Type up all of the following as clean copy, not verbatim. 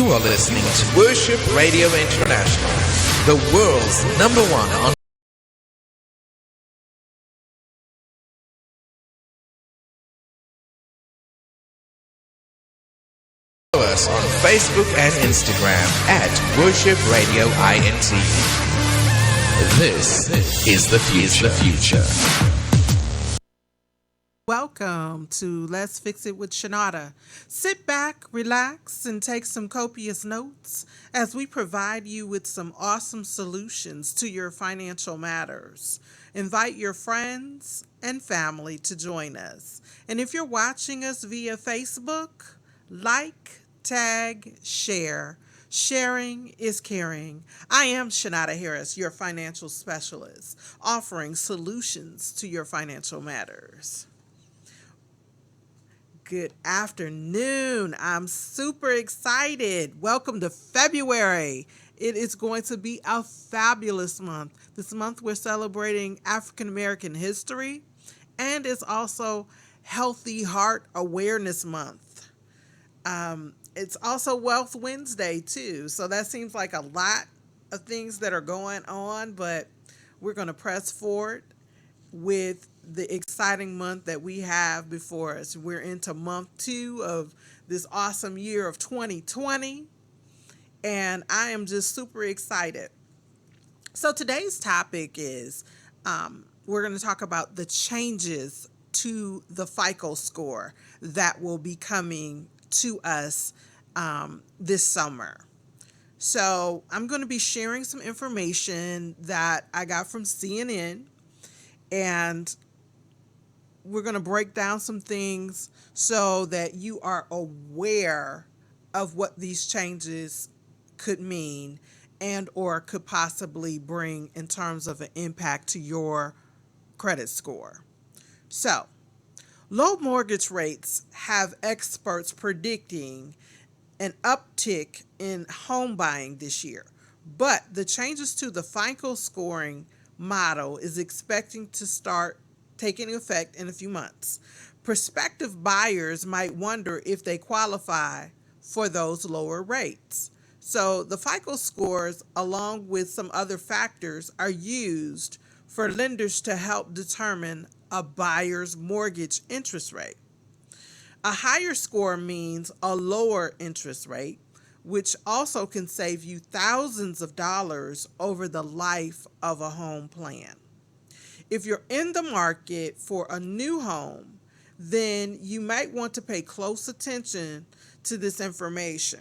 You are listening to Worship Radio International, the world's number one on us on Facebook and Instagram at Worship Radio INT. This is the future. Welcome to Let's Fix It with Shanada. Sit back, relax, and take some copious notes as we provide you with some awesome solutions to your financial matters. Invite your friends and family to join us. And if you're watching us via Facebook, like, tag, share. Sharing is caring. I am Shanada Harris, your financial specialist, offering solutions to your financial matters. Good afternoon. I'm super excited. Welcome to February. It is going to be a fabulous month. This month we're celebrating African American history, and it's also Healthy Heart Awareness Month. It's also Wealth Wednesday too. So that seems like a lot of things that are going on, but we're going to press forward with the exciting month that we have before us. We're into month 2 of this awesome year of 2020, and I am just super excited. So today's topic is we're going to talk about the changes to the FICO score that will be coming to us this summer. So I'm going to be sharing some information that I got from CNN, and we're going to break down some things so that you are aware of what these changes could mean and or could possibly bring in terms of an impact to your credit score. So, low mortgage rates have experts predicting an uptick in home buying this year, but the changes to the FICO scoring model is expecting to start taking effect in a few months. Prospective buyers might wonder if they qualify for those lower rates. So the FICO scores, along with some other factors, are used for lenders to help determine a buyer's mortgage interest rate. A higher score means a lower interest rate, which also can save you thousands of dollars over the life of a home plan. If you're in the market for a new home, then you might want to pay close attention to this information.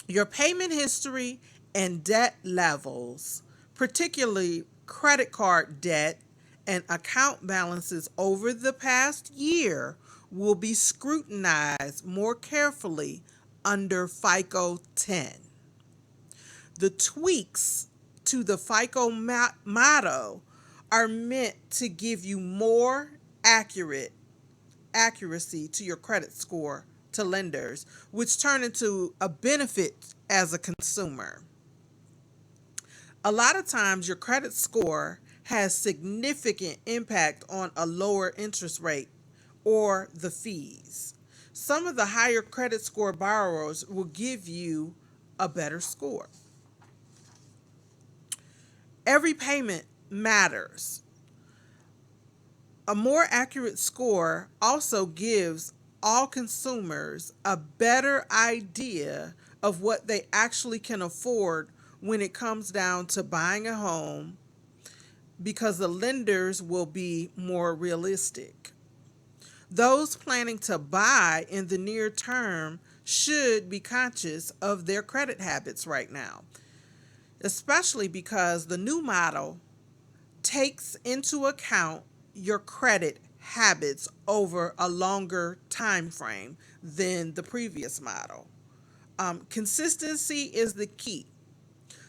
Your payment history and debt levels, particularly credit card debt and account balances over the past year, will be scrutinized more carefully under FICO 10. The tweaks to the FICO model are meant to give you more accuracy to your credit score to lenders, which turn into a benefit as a consumer. A lot of times your credit score has significant impact on a lower interest rate or the fees. Some of the higher credit score borrowers will give you a better score. Every payment matters. A more accurate score also gives all consumers a better idea of what they actually can afford when it comes down to buying a home, because the lenders will be more realistic. Those planning to buy in the near term should be conscious of their credit habits right now, especially because the new model takes into account your credit habits over a longer time frame than the previous model. Consistency is the key.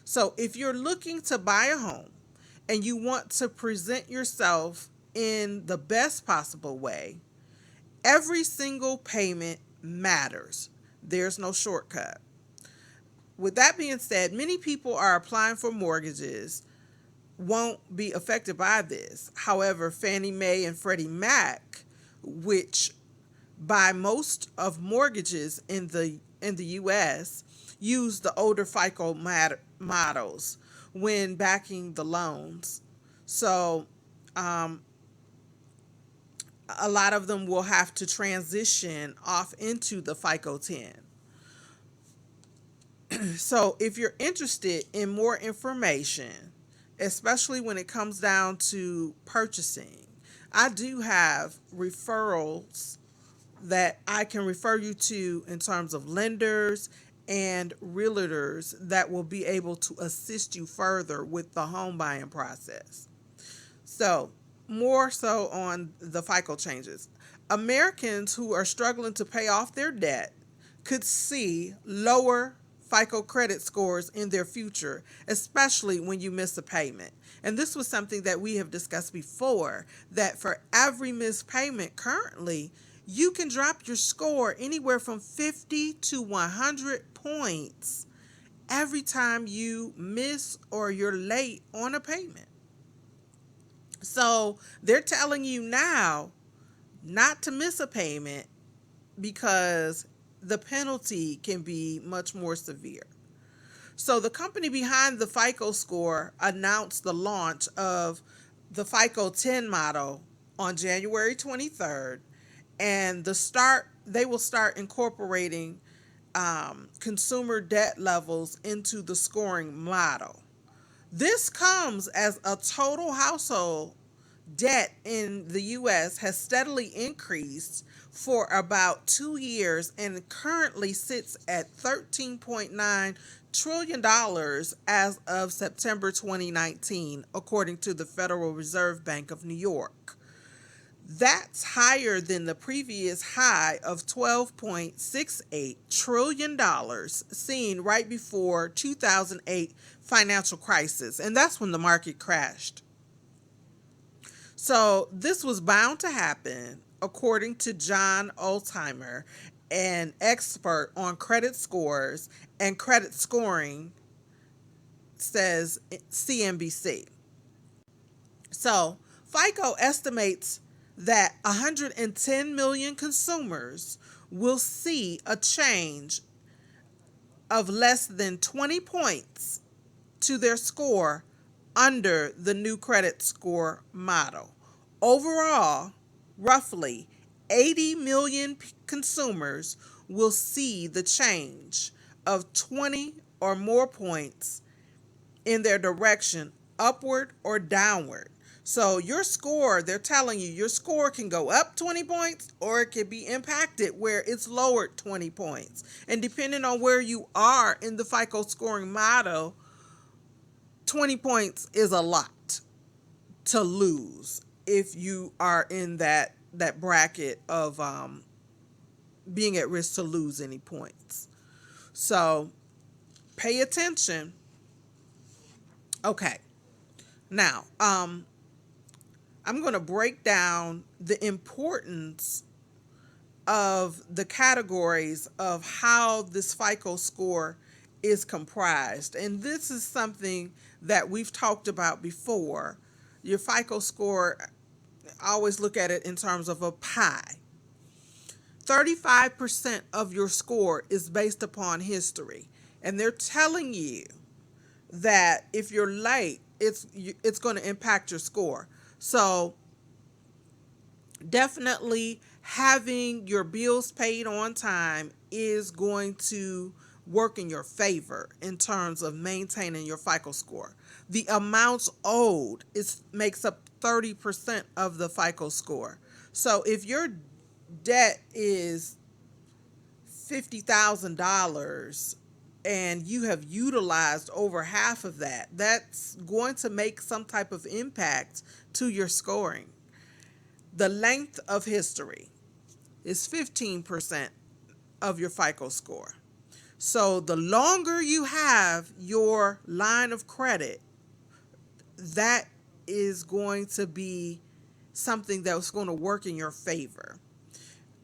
So if you're looking to buy a home and you want to present yourself in the best possible way, every single payment matters. There's no shortcut. With that being said, many people are applying for mortgages, won't be affected by this. However, Fannie Mae and Freddie Mac, which by most of mortgages in the US use the older FICO models when backing the loans. So a lot of them will have to transition off into the FICO 10. So if you're interested in more information, especially when it comes down to purchasing, I do have referrals that I can refer you to in terms of lenders and realtors that will be able to assist you further with the home buying process. So, more so on the FICO changes. Americans who are struggling to pay off their debt could see lower FICO credit scores in their future, especially when you miss a payment. And this was something that we have discussed before, that for every missed payment currently, you can drop your score anywhere from 50 to 100 points every time you miss or you're late on a payment. So they're telling you now not to miss a payment because the penalty can be much more severe. So the company behind the FICO score announced the launch of the FICO 10 model on January 23rd, and they will start incorporating consumer debt levels into the scoring model. This comes as a total household debt in the US has steadily increased for about 2 years and currently sits at $13.9 trillion dollars as of September 2019, according to the Federal Reserve Bank of New York. That's higher than the previous high of $12.68 trillion dollars seen right before 2008 financial crisis, and that's when the market crashed. So this was bound to happen, according to John Oldtimer, an expert on credit scores and credit scoring, says CNBC. So FICO estimates that 110 million consumers will see a change of less than 20 points to their score under the new credit score model. Overall, roughly 80 million consumers will see the change of 20 or more points in their direction, upward or downward. So your score, they're telling you your score can go up 20 points or it can be impacted where it's lowered 20 points. And depending on where you are in the FICO scoring model, 20 points is a lot to lose if you are in that bracket of being at risk to lose any points. So pay attention. Okay. Now, I'm going to break down the importance of the categories of how this FICO score is comprised. And this is something that we've talked about before. Your FICO score, I always look at it in terms of a pie. 35% of your score is based upon history. And they're telling you that if you're late, it's going to impact your score. So definitely having your bills paid on time is going to work in your favor in terms of maintaining your FICO score. The amounts owed makes up 30% of the FICO score. So if your debt is $50,000 and you have utilized over half of that, that's going to make some type of impact to your scoring. The length of history is 15% of your FICO score. So the longer you have your line of credit, that is going to be something that's going to work in your favor.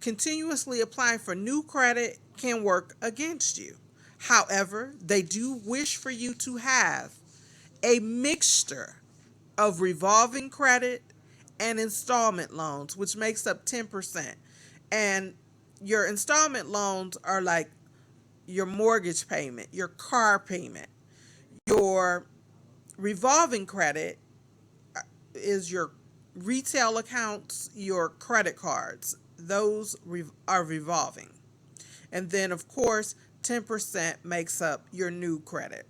Continuously applying for new credit can work against you. However, they do wish for you to have a mixture of revolving credit and installment loans, which makes up 10%. And Your installment loans are like your mortgage payment, your car payment. Your revolving credit is your retail accounts, your credit cards. Those are revolving. And then, of course, 10% makes up your new credit.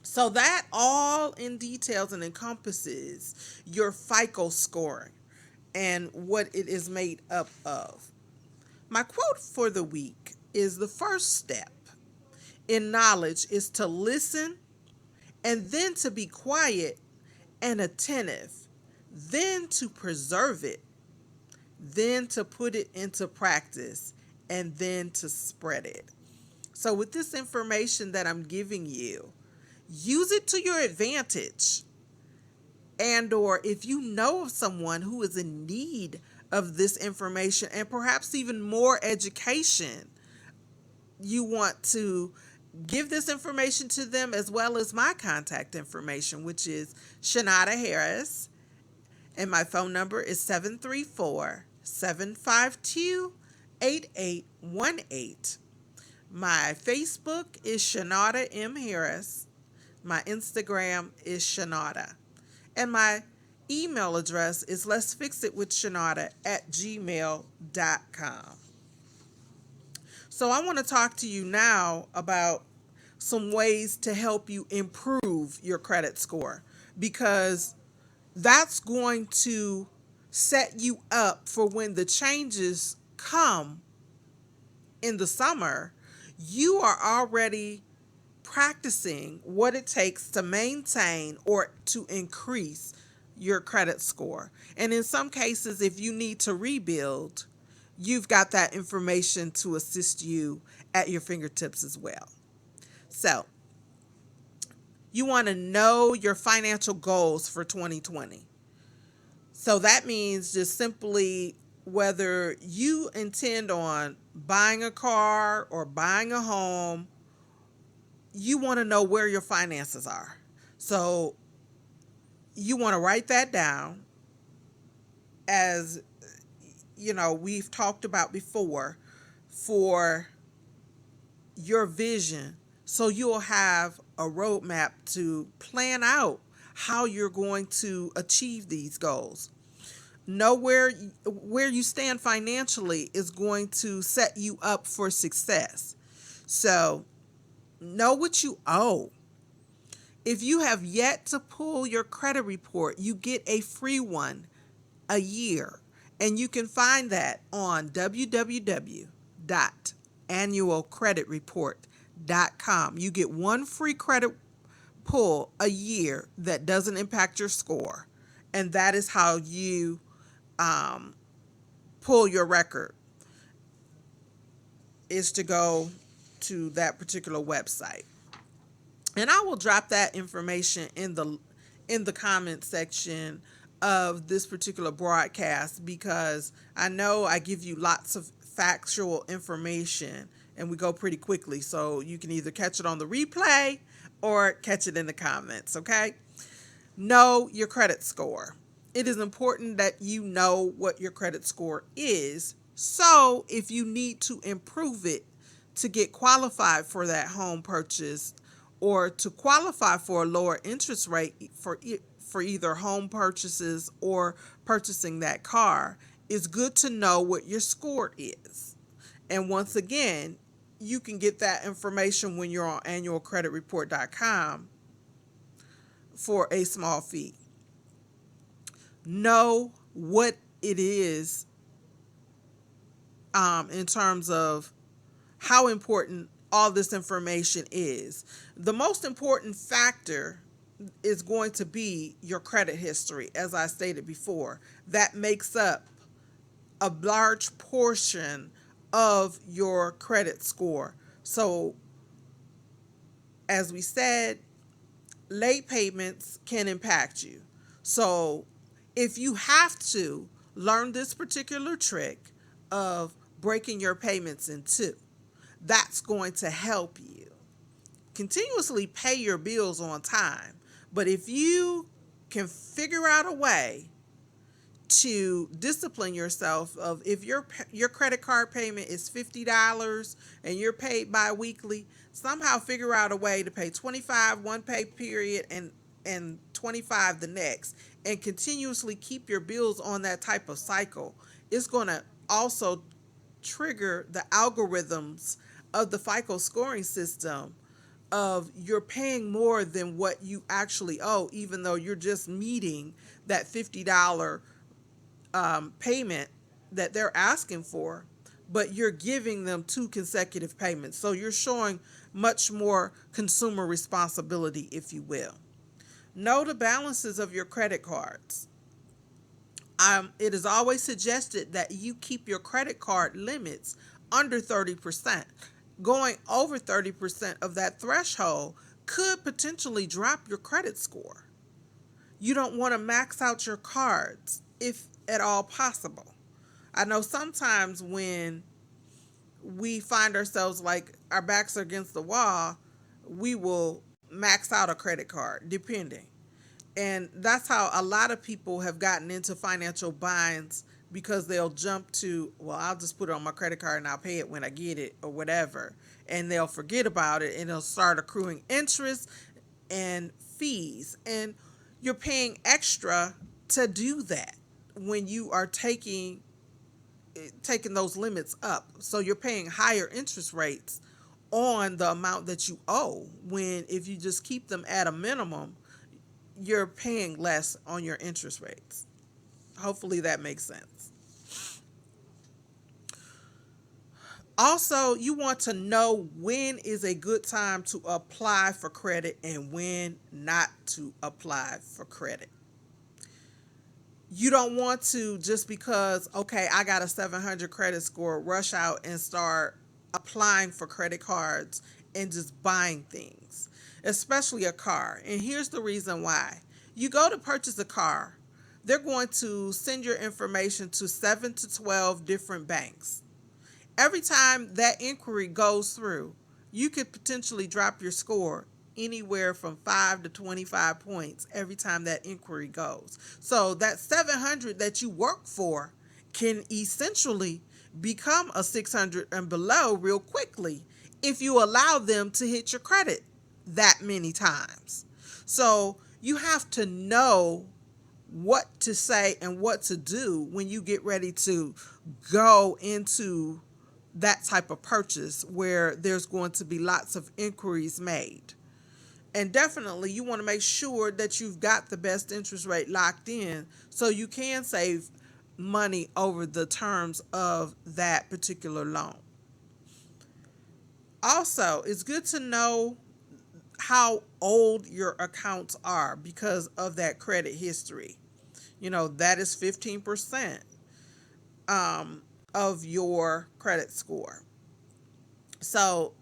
So that all in details and encompasses your FICO score and what it is made up of. My quote for the week is: the first step in knowledge is to listen, and then to be quiet and attentive, then to preserve it, then to put it into practice, and then to spread it. So with this information that I'm giving you, use it to your advantage. And or if you know of someone who is in need of this information and perhaps even more education, you want to give this information to them, as well as my contact information, which is Shanada Harris, and my phone number is 734-752-8818. My Facebook is Shanada M. Harris. My Instagram is Shanada. And my email address is letsfixitwithshanada@gmail.com. So I want to talk to you now about some ways to help you improve your credit score, because that's going to set you up for when the changes come in the summer. You are already practicing what it takes to maintain or to increase your credit score. And in some cases, if you need to rebuild, you've got that information to assist you at your fingertips as well. So, you want to know your financial goals for 2020. So that means just simply whether you intend on buying a car or buying a home, you want to know where your finances are. So you want to write that down, as you know, we've talked about before, for your vision. So you'll have a roadmap to plan out how you're going to achieve these goals. Know where you stand financially is going to set you up for success. So know what you owe. If you have yet to pull your credit report, you get a free one a year. And you can find that on www.annualcreditreport.com. You get one free credit pull a year that doesn't impact your score. And that is how you pull your record, is to go to that particular website. And I will drop that information in the comment section of this particular broadcast, because I know I give you lots of factual information and we go pretty quickly. So you can either catch it on the replay or catch it in the comments, okay? Know your credit score. It is important that you know what your credit score is. So if you need to improve it to get qualified for that home purchase, or to qualify for a lower interest rate for either home purchases or purchasing that car, it's good to know what your score is. And once again, you can get that information when you're on annualcreditreport.com for a small fee. Know what it is in terms of how important all this information is. The most important factor is going to be your credit history, as I stated before. That makes up a large portion of your credit score. So, as we said, late payments can impact you. So, if you have to learn this particular trick of breaking your payments in two, that's going to help you continuously pay your bills on time. But if you can figure out a way to discipline yourself of if your credit card payment is $50 and you're paid bi-weekly, somehow figure out a way to pay 25 one pay period and 25 the next, and continuously keep your bills on that type of cycle. It's going to also trigger the algorithms of the FICO scoring system of you're paying more than what you actually owe, even though you're just meeting that $50 payment that they're asking for, but you're giving them 2 consecutive payments. So you're showing much more consumer responsibility, if you will. Know the balances of your credit cards. It is always suggested that you keep your credit card limits under 30%. Going over 30% of that threshold could potentially drop your credit score. You don't want to max out your cards if at all possible. I know sometimes when we find ourselves like our backs are against the wall, we will max out a credit card, depending. And that's how a lot of people have gotten into financial binds, because they'll jump to, well, I'll just put it on my credit card and I'll pay it when I get it or whatever. And they'll forget about it and they'll start accruing interest and fees. And you're paying extra to do that when you are taking those limits up. So you're paying higher interest rates on the amount that you owe, when if you just keep them at a minimum, you're paying less on your interest rates. Hopefully that makes sense. Also, you want to know when is a good time to apply for credit and when not to apply for credit. You don't want to, just because, okay, I got a 700 credit score, rush out and start applying for credit cards and just buying things, especially a car. And here's the reason why. You go to purchase a car, they're going to send your information to 7 to 12 different banks. Every time that inquiry goes through, you could potentially drop your score anywhere from 5 to 25 points every time that inquiry goes. So that 700 that you work for can essentially become a 600 and below real quickly if you allow them to hit your credit that many times. So you have to know what to say and what to do when you get ready to go into that type of purchase where there's going to be lots of inquiries made. And definitely you want to make sure that you've got the best interest rate locked in so you can save money over the terms of that particular loan. Also, it's good to know how old your accounts are because of that credit history. That is 15% of your credit score. So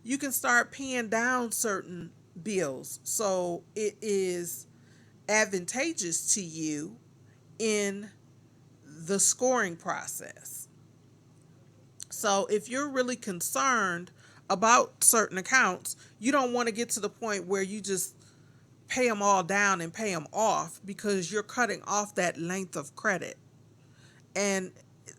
you can start paying down certain bills. So it is advantageous to you in the scoring process. So if you're really concerned about certain accounts, you don't want to get to the point where you just pay them all down and pay them off, because you're cutting off that length of credit. And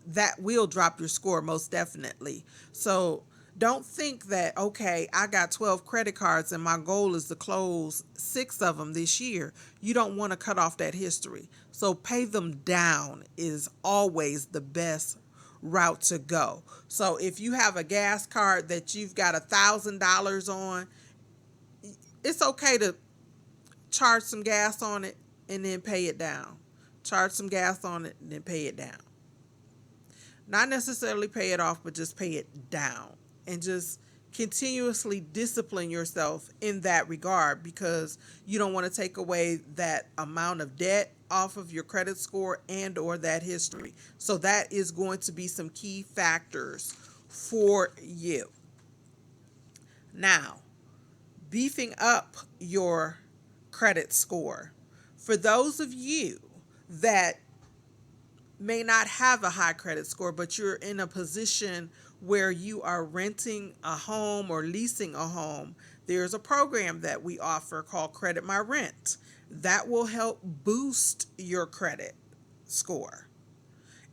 that will drop your score most definitely. So don't think that, okay, I got 12 credit cards and my goal is to close 6 of them this year. You don't want to cut off that history. So pay them down is always the best route to go. So if you have a gas card that you've got $1,000 on, it's okay to charge some gas on it and then pay it down. Charge some gas on it and then pay it down. Not necessarily pay it off, but just pay it down. And just continuously discipline yourself in that regard, because you don't want to take away that amount of debt off of your credit score and or that history. So that is going to be some key factors for you. Now, beefing up your credit score. For those of you that may not have a high credit score, but you're in a position where you are renting a home or leasing a home, there's a program that we offer called Credit My Rent that will help boost your credit score.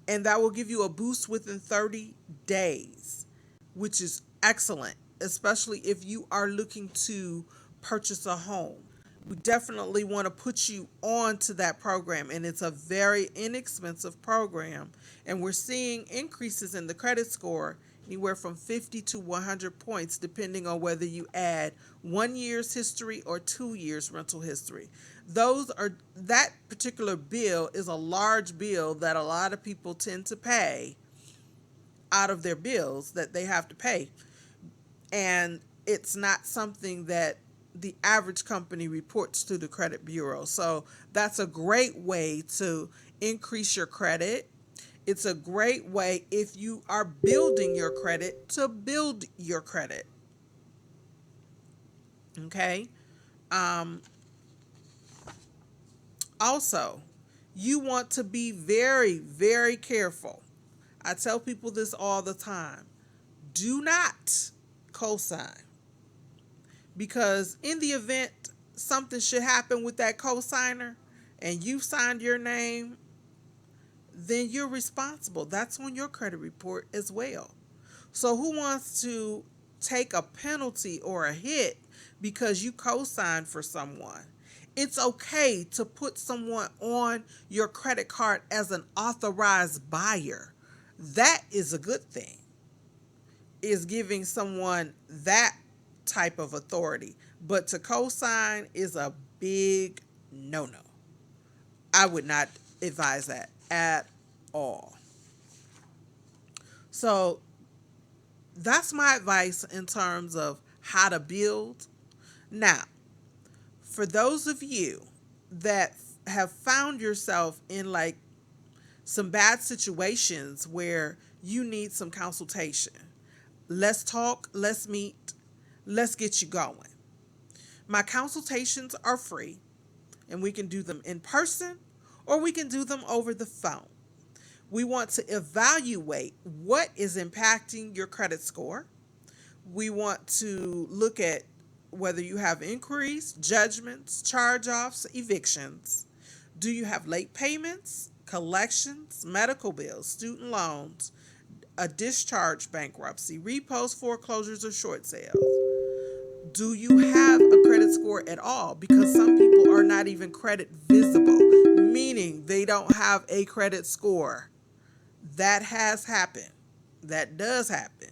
and that will give you a boost within 30 days, which is excellent, especially if you are looking to purchase a home. We definitely want to put you on to that program, and it's a very inexpensive program, and we're seeing increases in the credit score anywhere from 50 to 100 points depending on whether you add 1 year's history or 2 years rental history. That particular bill is a large bill that a lot of people tend to pay out of their bills that they have to pay, and it's not something that the average company reports to the credit bureau. So that's a great way to increase your credit. It's a great way, if you are building your credit, to build your credit. Okay. Um, Also, you want to be very, very careful. I tell people this all the time. Do not cosign, because in the event something should happen with that cosigner and you signed your name, then you're responsible. That's on your credit report as well. So who wants to take a penalty or a hit because you co-signed for someone? It's okay to put someone on your credit card as an authorized buyer. That is a good thing, is giving someone that type of authority. But to co-sign is a big no-no. I would not advise that at all. So that's my advice in terms of how to build. Now, for those of you that have found yourself in like some bad situations where you need some consultation, let's talk, let's meet, let's get you going. My consultations are free, and we can do them in person or we can do them over the phone. We want to evaluate what is impacting your credit score. We want to look at whether you have inquiries, judgments, charge-offs, evictions. Do you have late payments, collections, medical bills, student loans, a discharge bankruptcy, repos, foreclosures, or short sales? Do you have a credit score at all? Because some people are not even credit visible, meaning they don't have a credit score. That has happened. That does happen.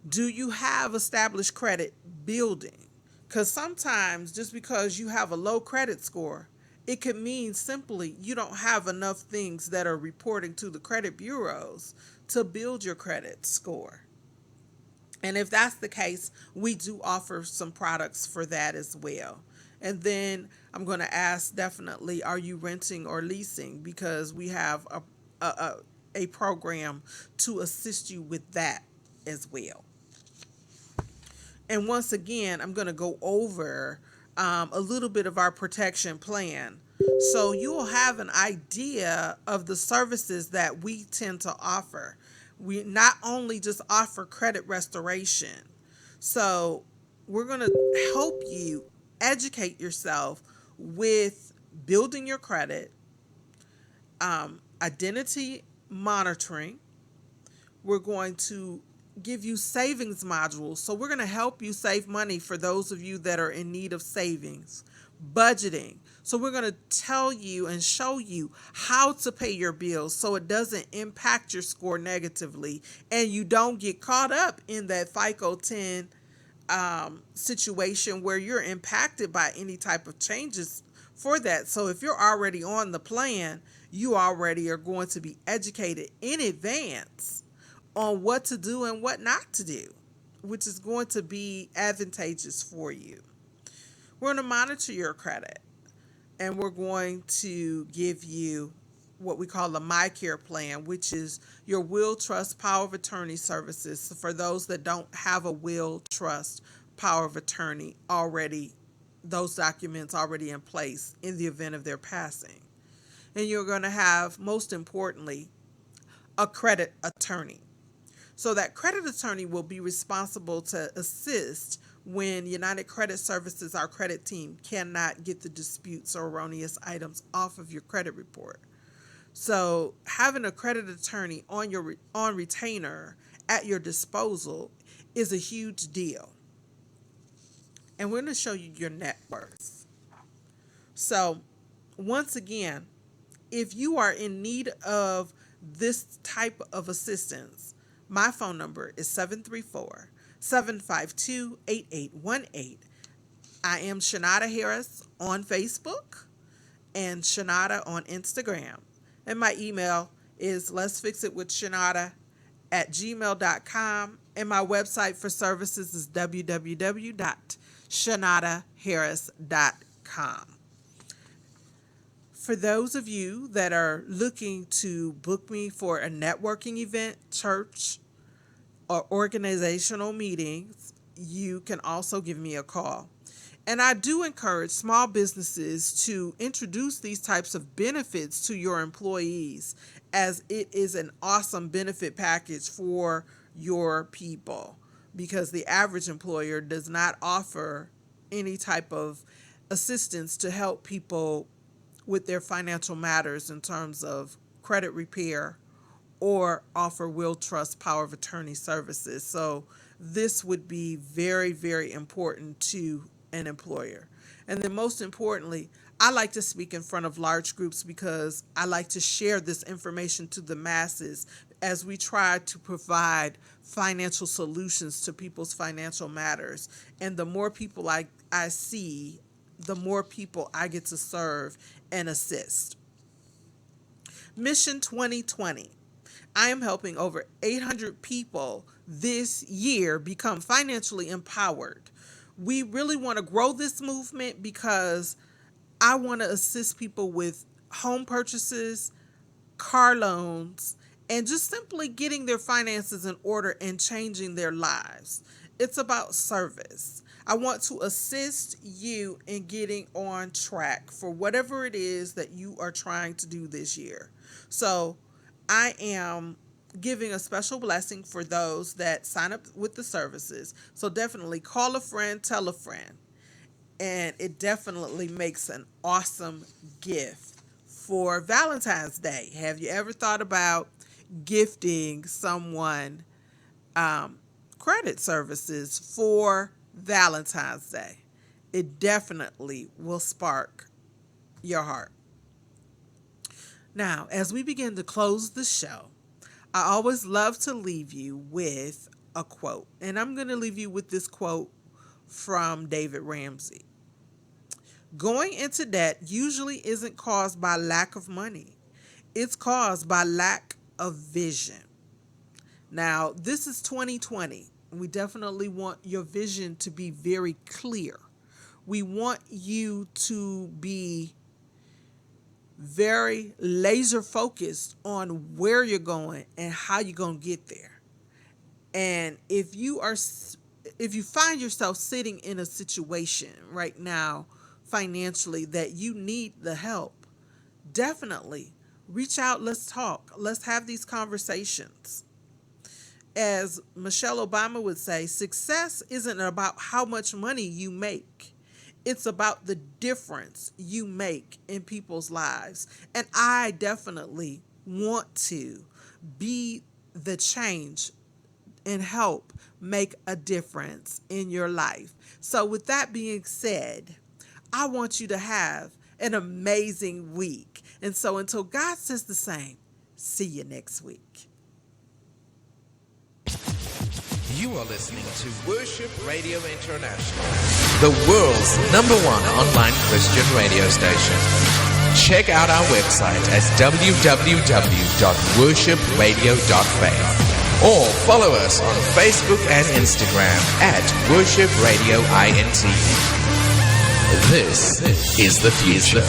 Do you have established credit building? Because sometimes just because you have a low credit score, it could mean simply you don't have enough things that are reporting to the credit bureaus to build your credit score. And if that's the case, we do offer some products for that as well. And then I'm going to ask, definitely, are you renting or leasing? Because we have a program to assist you with that as well. And once again, I'm going to go over a little bit of our protection plan, so you'll have an idea of the services that we tend to offer. We not only just offer credit restoration, so we're going to help you educate yourself with building your credit, identity monitoring. We're going to give you savings modules. So we're going to help you save money for those of you that are in need of savings. Budgeting. So we're going to tell you and show you how to pay your bills so it doesn't impact your score negatively and you don't get caught up in that FICO 10 situation where you're impacted by any type of changes for that. So if you're already on the plan, you already are going to be educated in advance on what to do and what not to do, which is going to be advantageous for you. We're going to monitor your credit, and we're going to give you what we call a MyCare plan, which is your will, trust, power of attorney services for those that don't have a will, trust, power of attorney already, those documents already in place in the event of their passing. And you're going to have, most importantly, a credit attorney. So that credit attorney will be responsible to assist when United Credit Services, our credit team, cannot get the disputes or erroneous items off of your credit report. So having a credit attorney on retainer at your disposal is a huge deal. And we're going to show you your net worth. So once again, if you are in need of this type of assistance, my phone number is 734-752-8818. I am Shanada Harris on Facebook and Shanada on Instagram. And my email is letsfixitwithshanada@gmail.com. And my website for services is www.shanadaharris.com. For those of you that are looking to book me for a networking event, church, or organizational meetings, you can also give me a call. And I do encourage small businesses to introduce these types of benefits to your employees, as it is an awesome benefit package for your people, because the average employer does not offer any type of assistance to help people with their financial matters in terms of credit repair or offer will trust power of attorney services. So this would be very, very important to an employer. And then most importantly, I like to speak in front of large groups because I like to share this information to the masses as we try to provide financial solutions to people's financial matters. And the more people I see, the more people I get to serve and assist. Mission 2020. I am helping over 800 people this year become financially empowered. We really want to grow this movement because I want to assist people with home purchases, car loans, and just simply getting their finances in order and changing their lives. It's about service. I want to assist you in getting on track for whatever it is that you are trying to do this year. So I am giving a special blessing for those that sign up with the services. So definitely call a friend, tell a friend. And it definitely makes an awesome gift for Valentine's Day. Have you ever thought about gifting someone credit services for Valentine's Day? It definitely will spark your heart. Now, as we begin to close the show, I always love to leave you with a quote. And I'm going to leave you with this quote from David Ramsey. Going into debt usually isn't caused by lack of money. It's caused by lack of vision. Now, this is 2020. We definitely want your vision to be very clear. We want you to be very laser focused on where you're going and how you're going to get there. And if you find yourself sitting in a situation right now financially that you need the help, definitely reach out. Let's talk. Let's have these conversations. As Michelle Obama would say, success isn't about how much money you make. It's about the difference you make in people's lives. And I definitely want to be the change and help make a difference in your life. So with that being said, I want you to have an amazing week. And so until God says the same, see you next week. You are listening to Worship Radio International, the world's #1 online Christian radio station. Check out our website at www.worshipradio.faith or follow us on Facebook and Instagram at Worship Radio INT. This is the future.